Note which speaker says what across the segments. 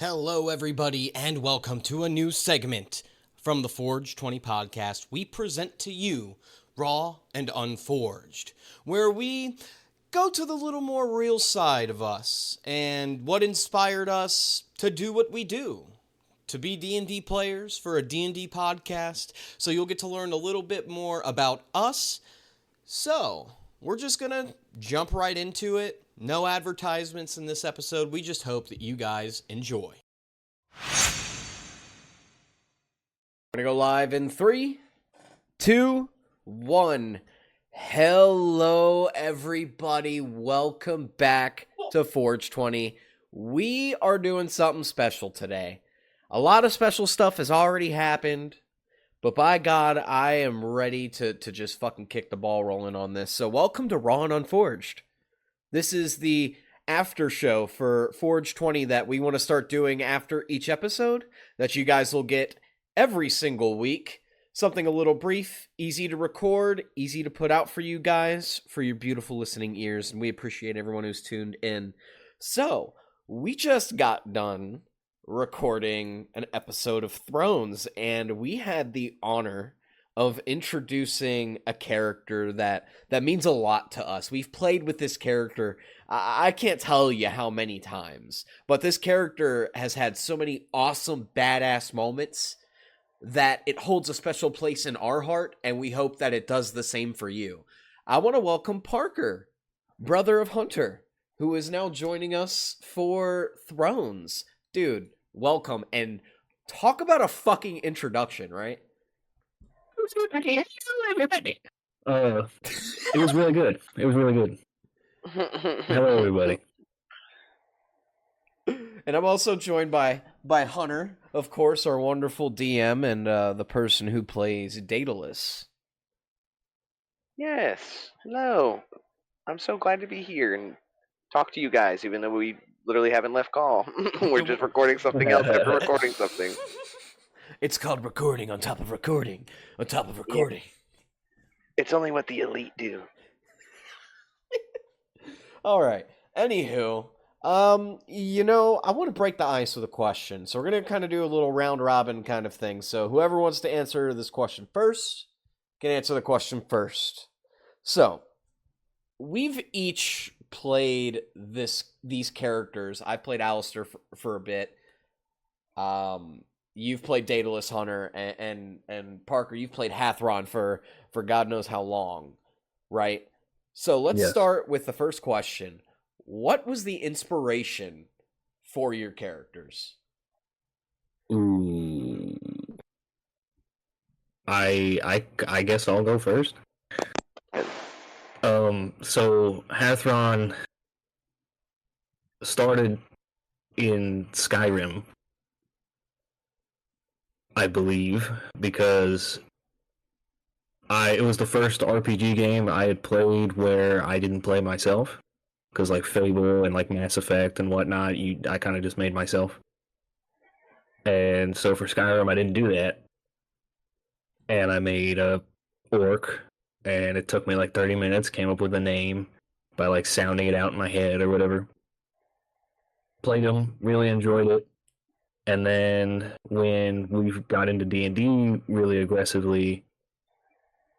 Speaker 1: Hello, everybody, and welcome to a new segment from the Forge 20 podcast. We present to you Raw and Unforged, where we go to the little more real side of us and what inspired us to do what we do, to be D&D players for a D&D podcast. So you'll get to learn a little bit more about us. So we're just gonna jump right into it. No advertisements in this episode. We just hope that you guys enjoy. We're gonna go live in 3, 2, 1. Hello, everybody. Welcome back to Forge 20. We are doing something special today. A lot of special stuff has already happened, but by God, I am ready to just fucking kick the ball rolling on this. So welcome to Raw and Unforged. This is the after show for Forge 20 that we want to start doing after each episode that you guys will get every single week. Something a little brief, easy to record, easy to put out for you guys, for your beautiful listening ears, and we appreciate everyone who's tuned in. So, we just got done recording an episode of Thrones, and we had the honor of introducing a character that means a lot to us. We've played with this character, I can't tell you how many times, but this character has had so many awesome, badass moments that it holds a special place in our heart, and we hope that it does the same for you. I want to welcome Parker, brother of Hunter, who is now joining us for Thrones. Dude, welcome, and talk about a fucking introduction, right?
Speaker 2: It was really good. It was really good. Hello, everybody.
Speaker 1: And I'm also joined by Hunter, of course, our wonderful DM and the person who plays Daedalus.
Speaker 3: Yes. Hello. I'm so glad to be here and talk to you guys, even though we literally haven't left call. We're just recording something else after recording something.
Speaker 1: It's called recording on top of recording on top of recording.
Speaker 3: Yeah. It's only what the elite do.
Speaker 1: All right. Anywho, I want to break the ice with a question. So we're going to kind of do a little round robin kind of thing. So whoever wants to answer this question first can answer the question first. So, we've each played these characters. I've played Alistair for a bit. You've played Daedalus, Hunter, and Parker, you've played Hathron for God knows how long, right? So let's start with the first question. What was the inspiration for your characters?
Speaker 2: Ooh. I guess I'll go first. So Hathron started in Skyrim, I believe, because it was the first RPG game I had played where I didn't play myself, because like Fable and like Mass Effect and whatnot, I kind of just made myself. And so for Skyrim, I didn't do that, and I made a orc, and it took me like 30 minutes, came up with a name by like sounding it out in my head or whatever. Played them, really enjoyed it. And then when we got into D&D really aggressively,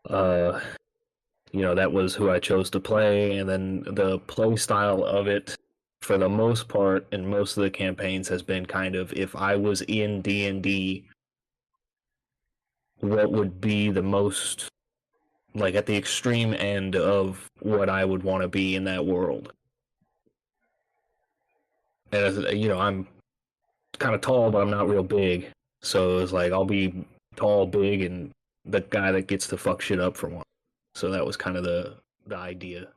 Speaker 2: that was who I chose to play. And then the play style of it, for the most part, in most of the campaigns, has been kind of, if I was in D&D, what would be the most, like, at the extreme end of what I would want to be in that world. And, I'm kind of tall, but I'm not real big. So it's like, I'll be tall, big, and the guy that gets to fuck shit up for one. So that was kind of the idea.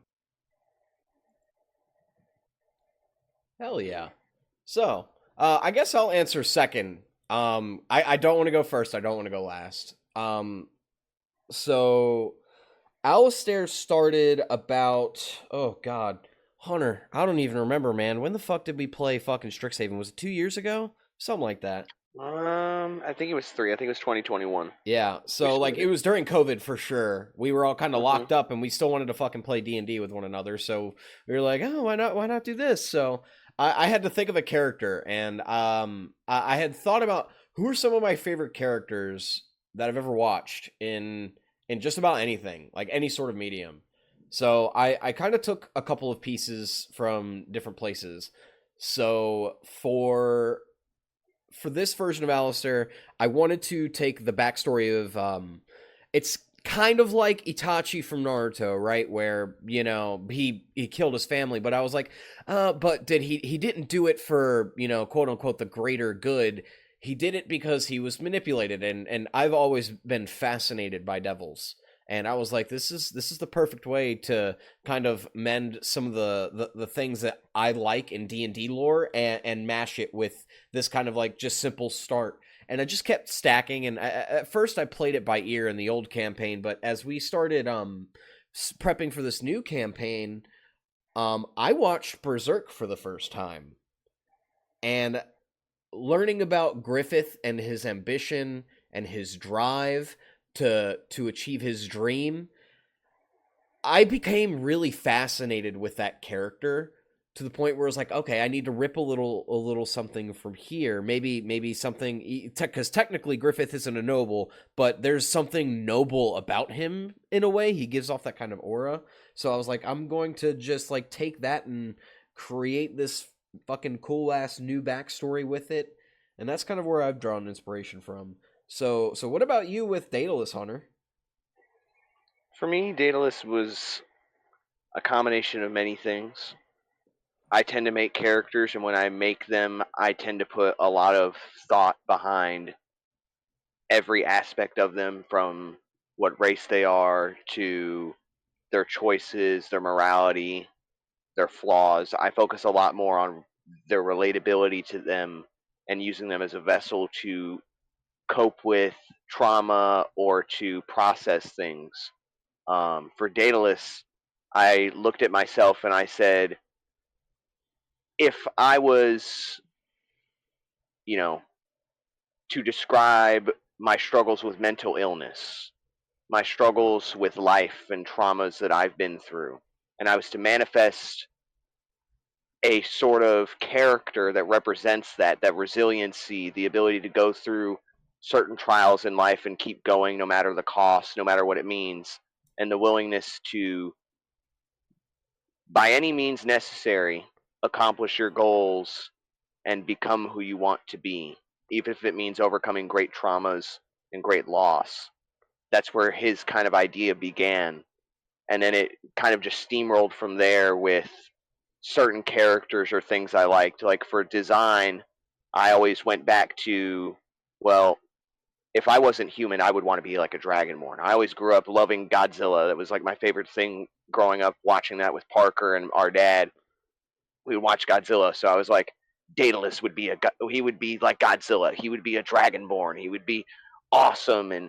Speaker 1: Hell yeah. So, I guess I'll answer second. I don't want to go first. I don't want to go last. So Alistair started about, oh God, Hunter, I don't even remember, man. When the fuck did we play fucking Strixhaven? Was it 2 years ago? Something like that.
Speaker 3: I think it was 3. I think it was 2021.
Speaker 1: Yeah, so like it was during COVID for sure. We were all kind of locked up, and we still wanted to fucking play D&D with one another. So we were like, oh, why not do this? So I had to think of a character, and I had thought about who are some of my favorite characters that I've ever watched in just about anything, like any sort of medium. So I kind of took a couple of pieces from different places. So for this version of Alistair, I wanted to take the backstory of it's kind of like Itachi from Naruto, right? Where, you know, he killed his family, but I was like, but did he didn't do it for, you know, quote unquote the greater good. He did it because he was manipulated, and I've always been fascinated by devils. And I was like, this is the perfect way to kind of mend some of the things that I like in D&D lore, and mash it with this kind of like just simple start. And I just kept stacking, and at first I played it by ear in the old campaign, but as we started prepping for this new campaign, I watched Berserk for the first time, and learning about Griffith and his ambition and his drive to achieve his dream, I became really fascinated with that character, to the point where it's like, okay, I need to rip a little something from here. Maybe something, because technically Griffith isn't a noble, but there's something noble about him in a way. He gives off that kind of aura. So I was like, I'm going to just like take that and create this fucking cool ass new backstory with it. And that's kind of where I've drawn inspiration from. So what about you with Daedalus, Hunter?
Speaker 3: For me, Daedalus was a combination of many things. I tend to make characters, and when I make them, I tend to put a lot of thought behind every aspect of them, from what race they are to their choices, their morality, their flaws. I focus a lot more on their relatability to them and using them as a vessel to cope with trauma or to process things. For Daedalus, I looked at myself and I said, if I was, you know, to describe my struggles with mental illness, my struggles with life and traumas that I've been through, and I was to manifest a sort of character that represents that resiliency, the ability to go through certain trials in life and keep going no matter the cost, no matter what it means, and the willingness to, by any means necessary, accomplish your goals and become who you want to be, even if it means overcoming great traumas and great loss. That's where his kind of idea began. And then it kind of just steamrolled from there with certain characters or things I liked. Like for design, I always went back to, well, if I wasn't human, I would want to be like a dragonborn. I always grew up loving Godzilla. That was like my favorite thing growing up, watching that with Parker and our dad. We would watch Godzilla, so I was like, Daedalus would be he would be like Godzilla. He would be a dragonborn. He would be awesome, and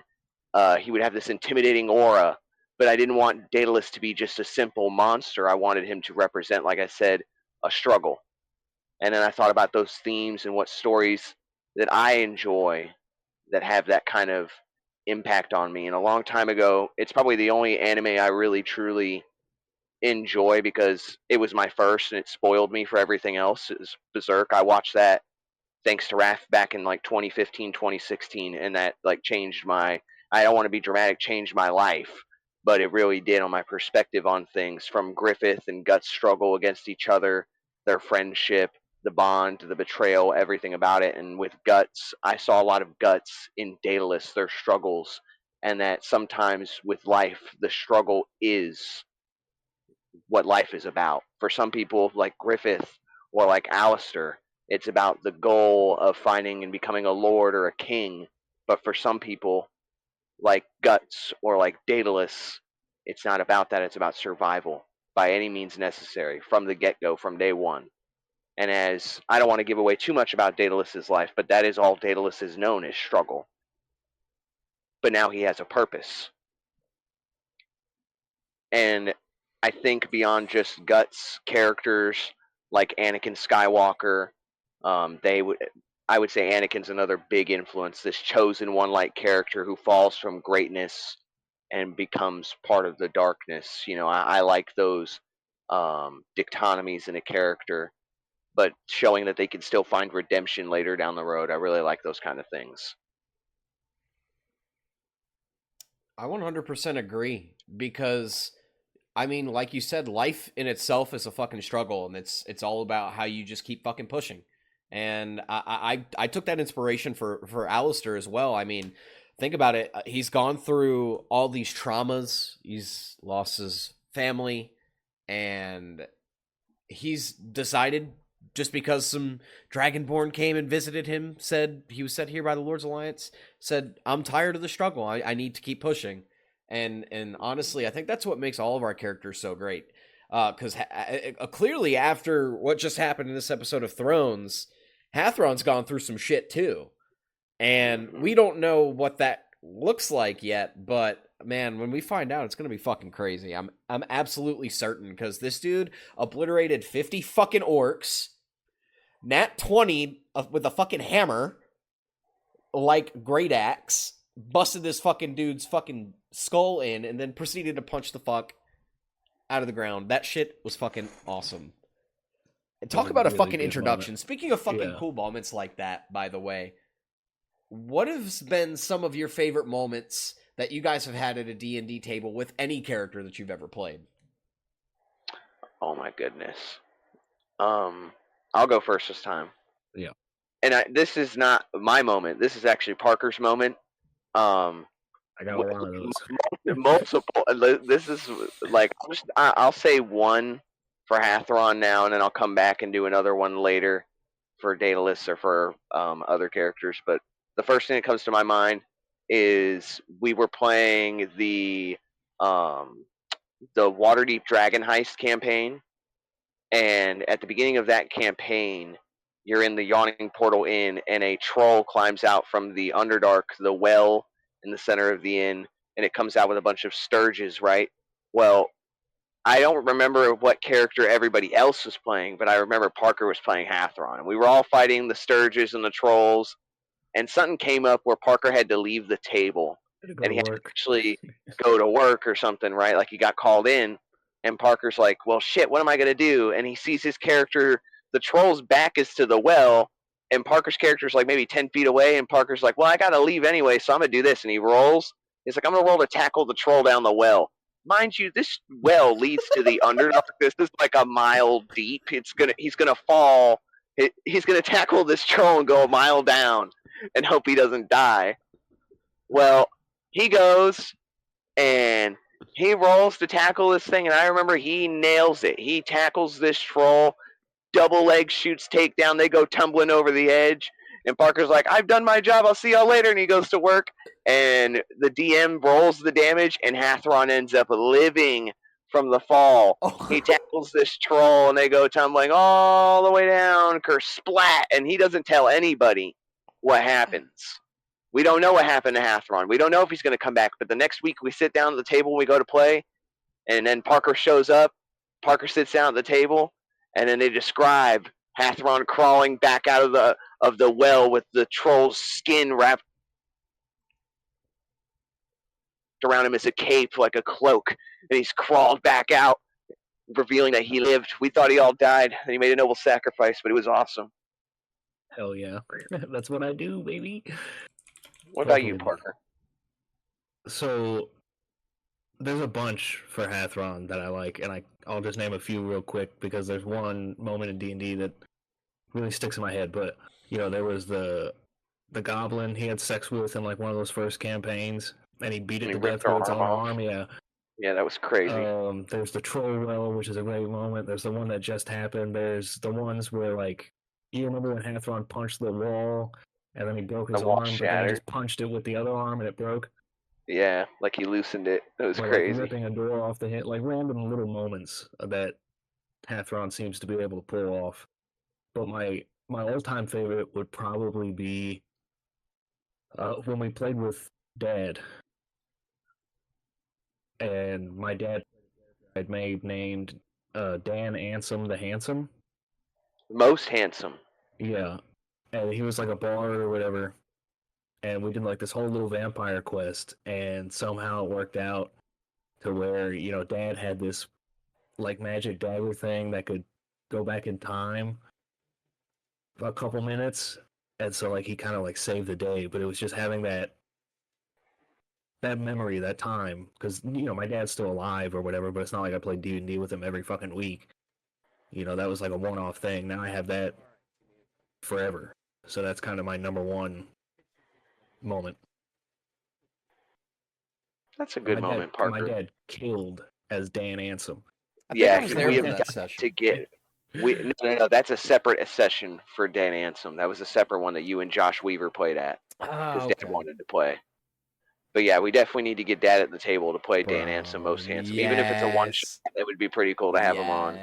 Speaker 3: he would have this intimidating aura. But I didn't want Daedalus to be just a simple monster. I wanted him to represent, like I said, a struggle. And then I thought about those themes and what stories that I enjoy that have that kind of impact on me. And a long time ago, it's probably the only anime I really truly enjoy because it was my first and it spoiled me for everything else. It was Berserk. I watched that thanks to Raph back in like 2015, 2016, and that like changed my, I don't want to be dramatic, changed my life, but it really did on my perspective on things, from Griffith and Guts' struggle against each other, their friendship, the bond, the betrayal, everything about it. And with Guts, I saw a lot of Guts in Daedalus, their struggles, and that sometimes with life, the struggle is what life is about. For some people, like Griffith or like Alistair, it's about the goal of finding and becoming a lord or a king. But for some people, like Guts or like Daedalus, it's not about that. It's about survival by any means necessary from the get go, from day one. And as I don't want to give away too much about Daedalus's life, but that is all Daedalus is known as struggle. But now he has a purpose. And I think beyond just Guts, characters like Anakin Skywalker, they would, I would say Anakin's another big influence. This chosen one-like character who falls from greatness and becomes part of the darkness. You know, I like those dichotomies in a character. but showing that they can still find redemption later down the road. I really like those kind of things.
Speaker 1: I 100% agree because I mean, like you said, life in itself is a fucking struggle, and it's all about how you just keep fucking pushing. And I took that inspiration for Alistair as well. I mean, think about it. He's gone through all these traumas. He's lost his family, and he's decided just because some Dragonborn came and visited him, said he was set here by the Lord's Alliance, said, I'm tired of the struggle. I need to keep pushing. And honestly, I think that's what makes all of our characters so great. Because clearly, after what just happened in this episode of Thrones, Hathron's gone through some shit too. And we don't know what that looks like yet, but man, when we find out, it's gonna be fucking crazy. I'm absolutely certain because this dude obliterated 50 fucking orcs, nat 20 with a fucking hammer, like great axe, busted this fucking dude's fucking skull in, and then proceeded to punch the fuck out of the ground. That shit was fucking awesome. And talk about a fucking introduction.
Speaker 2: Moment.
Speaker 1: Speaking of fucking cool moments like that, by the way, what has been some of your favorite moments that you guys have had at a D&D table with any character that you've ever played?
Speaker 3: Oh my goodness. I'll go first this time.
Speaker 2: Yeah.
Speaker 3: And this is not my moment. This is actually Parker's moment.
Speaker 2: I got a lot of those.
Speaker 3: Multiple. This is like I'll say one for Hathron now, and then I'll come back and do another one later for Daedalus or for other characters. But the first thing that comes to my mind is we were playing the Waterdeep Dragon Heist campaign, and at the beginning of that campaign, you're in the Yawning Portal Inn, and a troll climbs out from the Underdark, the well in the center of the inn, and it comes out with a bunch of sturges, right? Well, I don't remember what character everybody else was playing, but I remember Parker was playing Hathron, and we were all fighting the sturges and the trolls, and something came up where Parker had to leave the table, and he had to actually go to work or something, right? Like he got called in, and Parker's like, well, shit, what am I going to do? And he sees his character, the troll's back is to the well, and Parker's character's like maybe 10 feet away, and Parker's like, well, I got to leave anyway, so I'm going to do this. And he rolls. He's like, I'm going to roll to tackle the troll down the well. Mind you, this well leads to the Underdark. This is like a mile deep. He's gonna fall. He's gonna tackle this troll and go a mile down and hope he doesn't die. Well, he goes and he rolls to tackle this thing, and I remember he nails it. He tackles this troll, double leg shoots takedown. They go tumbling over the edge, and Parker's like, I've done my job. I'll see y'all later. And he goes to work, and the DM rolls the damage, and Hathron ends up living from the fall. Oh. He tackles this troll, and they go tumbling all the way down, splat, and he doesn't tell anybody what happens. We don't know what happened to Hathron. We don't know if he's going to come back, but the next week we sit down at the table, we go to play, and then Parker shows up. Parker sits down at the table, and then they describe Hathron crawling back out of the well with the troll's skin wrapped around him as a cape, like a cloak, and he's crawled back out, revealing that he lived. We thought he all died, and he made a noble sacrifice, but it was awesome.
Speaker 2: Hell yeah. That's what I do, baby.
Speaker 3: What about you, Parker?
Speaker 2: So, there's a bunch for Hathron that I like, and I'll just name a few real quick, because there's one moment in D&D that really sticks in my head. But, there was the goblin he had sex with in, like, one of those first campaigns, and he beat it to death with its own arm, yeah.
Speaker 3: Yeah, that was crazy.
Speaker 2: There's the troll well, which is a great moment. There's the one that just happened. There's the ones where, like, you remember when Hathron punched the wall, and then he broke his arm, but then he just punched it with the other arm, and it broke?
Speaker 3: Yeah, like he loosened it. It was crazy.
Speaker 2: Like ripping a door off the hit, like random little moments that Hathron seems to be able to pull off. But my all-time favorite would probably be when we played with Dad. And my dad had made named Dan Ansem the Handsome.
Speaker 3: Most handsome.
Speaker 2: Yeah. And he was like a bard or whatever. And we did like this whole little vampire quest, and somehow it worked out to where, Dad had this like magic dagger thing that could go back in time, a couple minutes, and so like he kind of like saved the day. But it was just having that memory, that time, because my dad's still alive or whatever. But it's not like I played D&D with him every fucking week. That was like a one-off thing. Now I have that forever. So that's kind of my number one moment.
Speaker 3: That's a good moment, Parker.
Speaker 2: My dad killed as Dan Ansem.
Speaker 3: We have got to get. No. That's a separate session for Dan Ansem. That was a separate one that you and Josh Weaver played at because Dad wanted to play. But yeah, we definitely need to get Dad at the table to play Dan Ansem most handsome.
Speaker 1: Yes.
Speaker 3: Even if it's a one shot, it would be pretty cool to have him on.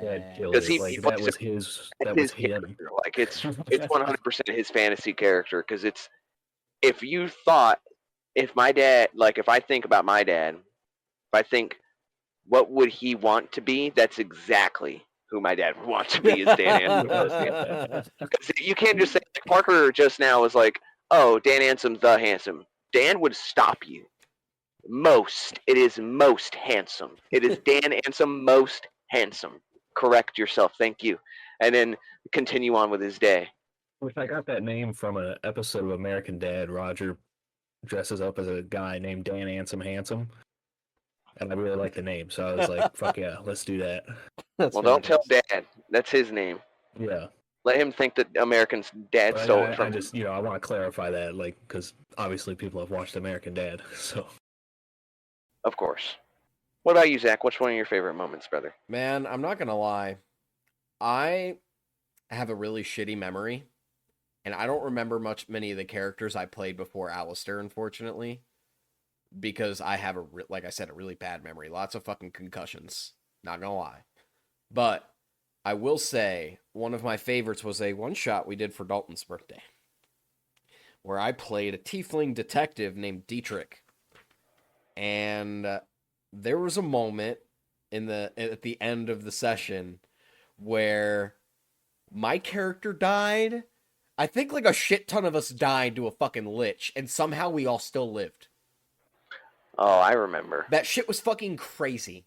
Speaker 2: Because that was his him.
Speaker 3: Like it's 100% his fantasy character. Because if my dad, like if I think about my dad, if I think what would he want to be, that's exactly who my dad would want to be as Dan Ansem. Because you can't just say, like Parker just now was like, oh, Dan Ansem the handsome. Dan would stop you. It is most handsome. It is Dan Ansem most handsome. Correct yourself. Thank you. And then continue on with his day.
Speaker 2: Which I got that name from an episode of American Dad. Roger dresses up as a guy named Dan Ansem Handsome. And I really like the name. So I was like, fuck yeah, let's do that.
Speaker 3: Don't tell Dad. That's his name.
Speaker 2: Yeah.
Speaker 3: Let him think that American's dad stole it from him.
Speaker 2: I want to clarify that, like, because obviously people have watched American Dad, so.
Speaker 3: Of course. What about you, Zach? What's one of your favorite moments, brother?
Speaker 1: Man, I'm not going to lie. I have a really shitty memory, and I don't remember many of the characters I played before Alistair, unfortunately, because I have, like I said, a really bad memory. Lots of fucking concussions. Not going to lie. But I will say one of my favorites was a one-shot we did for Dalton's birthday, where I played a tiefling detective named Dietrich. And there was a moment at the end of the session where my character died. I think like a shit ton of us died to a fucking lich, and somehow we all still lived.
Speaker 3: Oh, I remember.
Speaker 1: That shit was fucking crazy.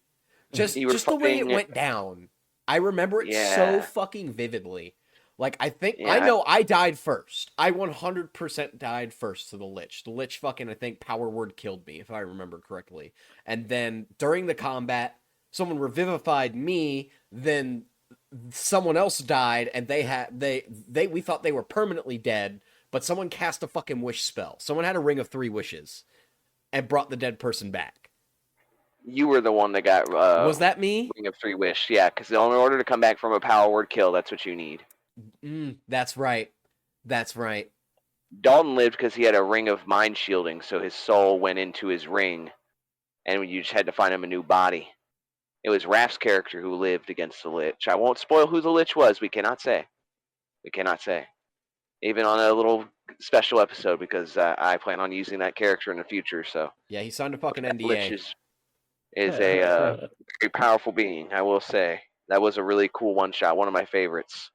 Speaker 1: Just the way it went down. I remember it so fucking vividly. Like, I know I died first. I 100% died first to the Lich. The Lich fucking, I think, power word killed me, if I remember correctly. And then, during the combat, someone revivified me, then someone else died, and we thought they were permanently dead, but someone cast a fucking wish spell. Someone had a ring of 3 wishes, and brought the dead person back.
Speaker 3: You were the one that got...
Speaker 1: was that me?
Speaker 3: Ring of 3 wish, yeah, because in order to come back from a power word kill, that's what you need.
Speaker 1: That's right. That's right.
Speaker 3: Dalton lived because he had a ring of mind shielding, so his soul went into his ring, and you just had to find him a new body. It was Raph's character who lived against the Lich. I won't spoil who the Lich was. We cannot say. Even on a little special episode, because I plan on using that character in the future. So
Speaker 1: yeah, he signed a fucking NDA.
Speaker 3: Lich is a very powerful being, I will say. That was a really cool one-shot. One of my favorites.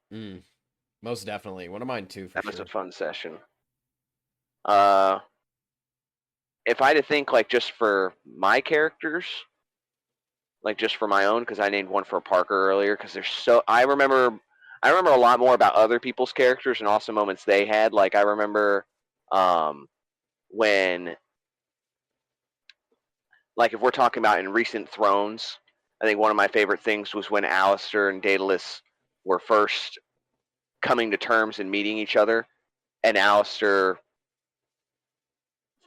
Speaker 1: Most definitely. One of mine, too, for
Speaker 3: sure. That was a fun session. If I had to think, like, just for my characters, like, just for my own, because I named one for Parker earlier, because I remember a lot more about other people's characters and awesome moments they had. Like, I remember when, like, if we're talking about in recent Thrones, I think one of my favorite things was when Alistair and Daedalus were first coming to terms and meeting each other, and Alistair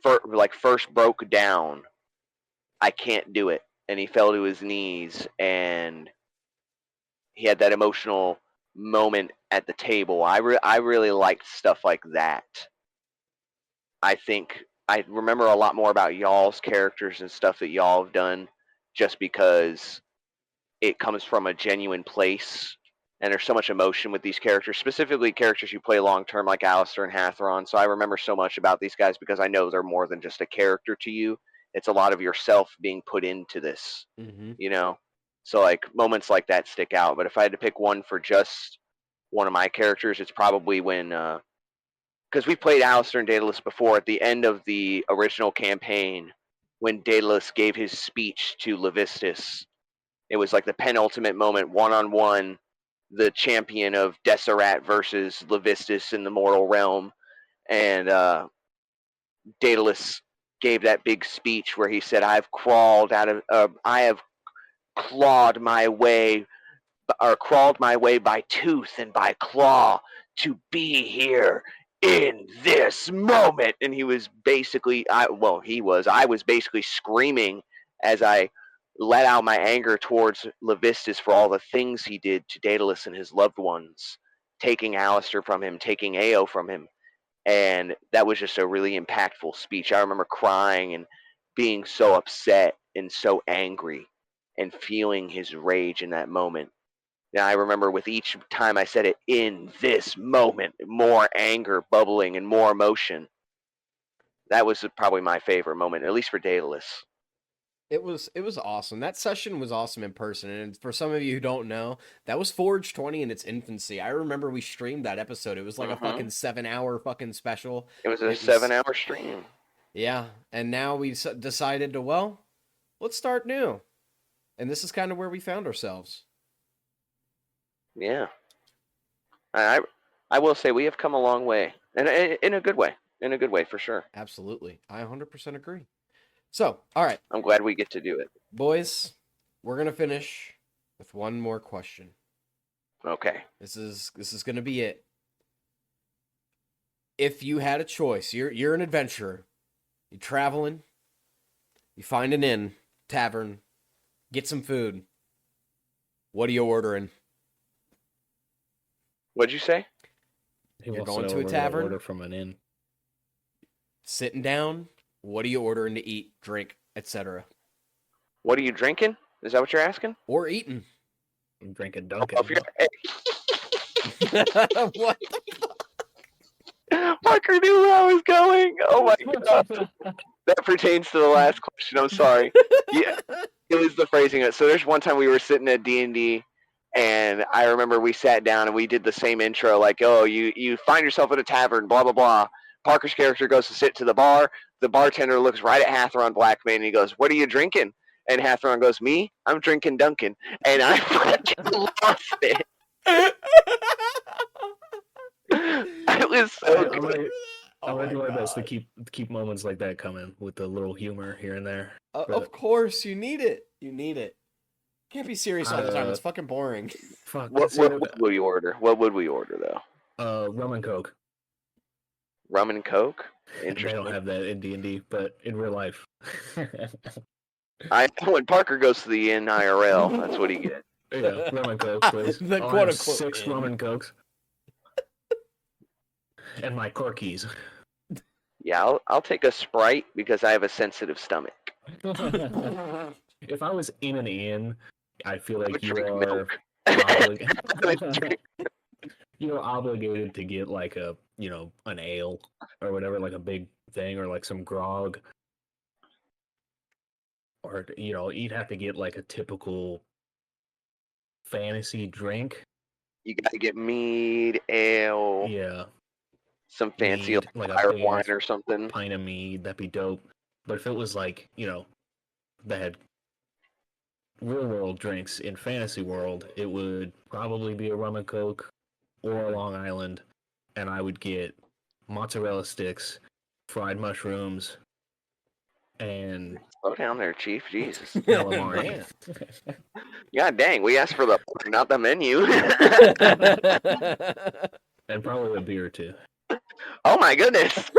Speaker 3: first broke down, I can't do it, and he fell to his knees, and he had that emotional moment at the table. I really liked stuff like that. I think I remember a lot more about y'all's characters and stuff that y'all have done, just because it comes from a genuine place. And there's so much emotion with these characters, specifically characters you play long-term like Alistair and Hathron. So I remember so much about these guys because I know they're more than just a character to you. It's a lot of yourself being put into this, So, like, moments like that stick out. But if I had to pick one for just one of my characters, it's probably when... because we played Alistair and Daedalus before at the end of the original campaign when Daedalus gave his speech to Levistus. It was like the penultimate moment, one-on-one, the champion of Deseret versus Levistus in the mortal realm, and Daedalus gave that big speech where he said, I have clawed my way, or crawled my way by tooth and by claw to be here in this moment." And he was basically, I was basically screaming as I let out my anger towards Levistus for all the things he did to Daedalus and his loved ones, taking Alistair from him, taking Ao from him. And that was just a really impactful speech. I remember crying and being so upset and so angry and feeling his rage in that moment. And I remember with each time I said it, "in this moment," more anger bubbling and more emotion. That was probably my favorite moment, at least for Daedalus.
Speaker 1: It was awesome. That session was awesome in person. And for some of you who don't know, that was Forge 20 in its infancy. I remember we streamed that episode. It was like a fucking 7-hour fucking special.
Speaker 3: It was a 7-hour stream.
Speaker 1: Yeah. And now we decided to, well, let's start new. And this is kind of where we found ourselves.
Speaker 3: Yeah. I will say we have come a long way. And in a good way. In a good way, for sure.
Speaker 1: Absolutely. I 100% agree. So, all right.
Speaker 3: I'm glad we get to do it.
Speaker 1: Boys, we're going to finish with one more question.
Speaker 3: Okay.
Speaker 1: This is going to be it. If you had a choice, you're an adventurer. You're traveling. You find an inn, tavern, get some food. What are you ordering?
Speaker 3: What'd you say?
Speaker 1: You're going to a tavern.
Speaker 2: Order from an inn.
Speaker 1: Sitting down. What are you ordering to eat, drink, etc.?
Speaker 3: What are you drinking? Is that what you're asking?
Speaker 1: Or eating?
Speaker 2: I'm drinking Dunkin'.
Speaker 1: What?
Speaker 3: Parker knew where I was going. Oh my god. That pertains to the last question. I'm sorry. Yeah, it was the phrasing. So there's one time we were sitting at D&D, and I remember we sat down and we did the same intro, like, "Oh, you find yourself at a tavern, blah blah blah." Parker's character goes to sit to the bar. The bartender looks right at Hatheron Blackman and he goes, "What are you drinking?" And Hatheron goes, "Me? I'm drinking Dunkin'." And I fucking lost it. It was so good.
Speaker 2: I'm gonna do my best to keep moments like that coming with a little humor here and there.
Speaker 1: Of course, you need it. You need it. Can't be serious all the time. It's fucking boring.
Speaker 2: Fuck.
Speaker 3: What will you order? What would we order though?
Speaker 2: Rum and Coke.
Speaker 3: Rum and Coke?
Speaker 2: They don't have that in D&D, but in real life.
Speaker 3: When Parker goes to the inn IRL, that's what he gets.
Speaker 2: Yeah, rum and Coke, please.
Speaker 1: The
Speaker 2: I'll
Speaker 1: quote
Speaker 2: have
Speaker 1: unquote
Speaker 2: 6 rum and Cokes. And my Corkies.
Speaker 3: Yeah, I'll take a Sprite because I have a sensitive stomach.
Speaker 2: If I was in an inn, I feel like you're obligated to get like an ale or whatever, like a big thing, or like some grog, or you'd have to get like a typical fantasy drink.
Speaker 3: You gotta get mead, ale,
Speaker 2: Yeah,
Speaker 3: some fancy
Speaker 2: mead, like
Speaker 3: fire
Speaker 2: a
Speaker 3: wine or something.
Speaker 2: pint of mead, that'd be dope. But if it was like they had real world drinks in fantasy world, it would probably be a rum and Coke or a Long Island, and I would get mozzarella sticks, fried mushrooms, and
Speaker 3: Slow down there, Chief. Jesus.
Speaker 2: calamari.
Speaker 3: God dang, we asked for the order, not the menu.
Speaker 2: And probably a beer too.
Speaker 3: Oh my goodness.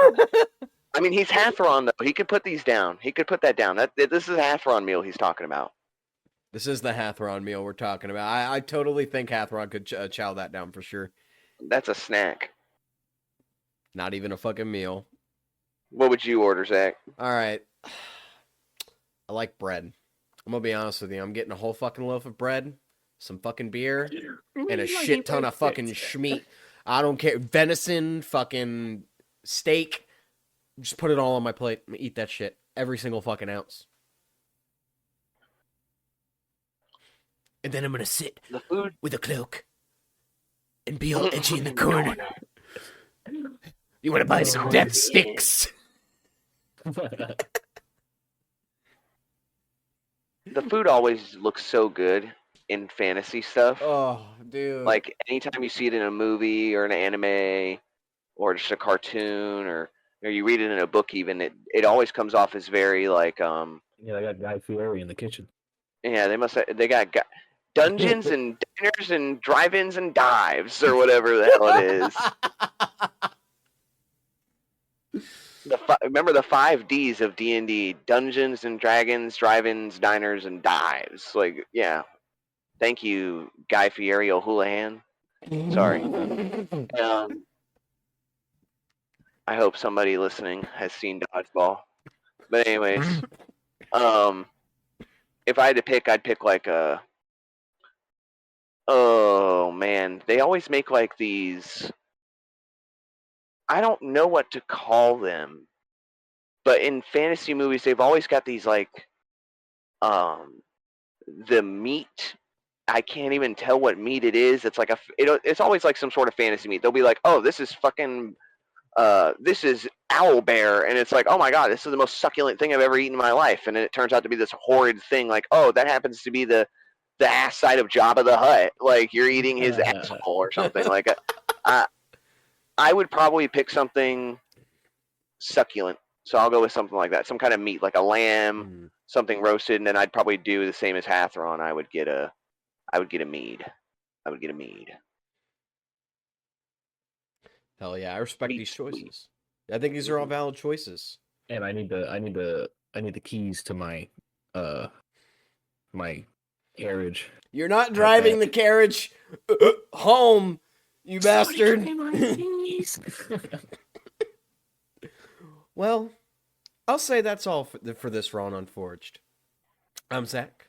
Speaker 3: I mean, he's Hatheron though. He could put these down. He could put that down. This is a Hatheron meal he's talking about.
Speaker 1: This is the Hatheron meal we're talking about. I totally think Hatheron could chow that down for sure.
Speaker 3: That's a snack.
Speaker 1: Not even a fucking meal.
Speaker 3: What would you order, Zach?
Speaker 1: All right. I like bread. I'm going to be honest with you. I'm getting a whole fucking loaf of bread, some fucking beer, and a shit ton of fucking schmeat. I don't care. Venison, fucking steak. Just put it all on my plate. I'm gonna eat that shit. Every single fucking ounce. And then I'm going to sit with a cloak and be all edgy in the corner. You want to buy some death sticks?
Speaker 3: The food always looks so good in fantasy stuff.
Speaker 1: Oh, dude.
Speaker 3: Like anytime you see it in a movie or an anime or just a cartoon or you read it in a book, even it always comes off as very like
Speaker 2: Yeah, I got Guy Fieri in the kitchen.
Speaker 3: yeah, they got dungeons and diners and drive-ins and dives or whatever the hell it is. Remember the 5 Ds of D&D: Dungeons and Dragons, drive-ins, diners, and dives. Like, yeah. Thank you, Guy Fieri O'Houlihan. Sorry. I hope somebody listening has seen Dodgeball. But anyways, if I had to pick, I'd pick like a. Oh man, they always make like these. I don't know what to call them, but in fantasy movies, they've always got these like, the meat. I can't even tell what meat it is. It's like it's always like some sort of fantasy meat. They'll be like, oh, this is fucking this is owl bear, and it's like, oh my god, this is the most succulent thing I've ever eaten in my life, and then it turns out to be this horrid thing. Like, oh, that happens to be the ass side of Jabba the Hutt. Like you're eating his asshole or something. Like, I would probably pick something succulent. So I'll go with something like that, some kind of meat, like a lamb, something roasted, and then I'd probably do the same as Hathron. I would get a mead. I would get a mead.
Speaker 1: Hell yeah, I respect these choices. I think these are all valid choices.
Speaker 2: And I need the keys to my my carriage.
Speaker 1: You're not driving the carriage home, you bastard. Well, I'll say that's all for this Raw and Unforged. I'm Zach,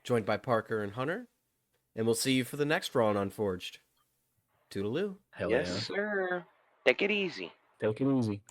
Speaker 1: joined by Parker and Hunter, and we'll see you for the next Raw and Unforged. Toodaloo.
Speaker 2: Hell
Speaker 3: yes,
Speaker 2: yeah.
Speaker 3: sir. Take it easy.
Speaker 2: Take it easy.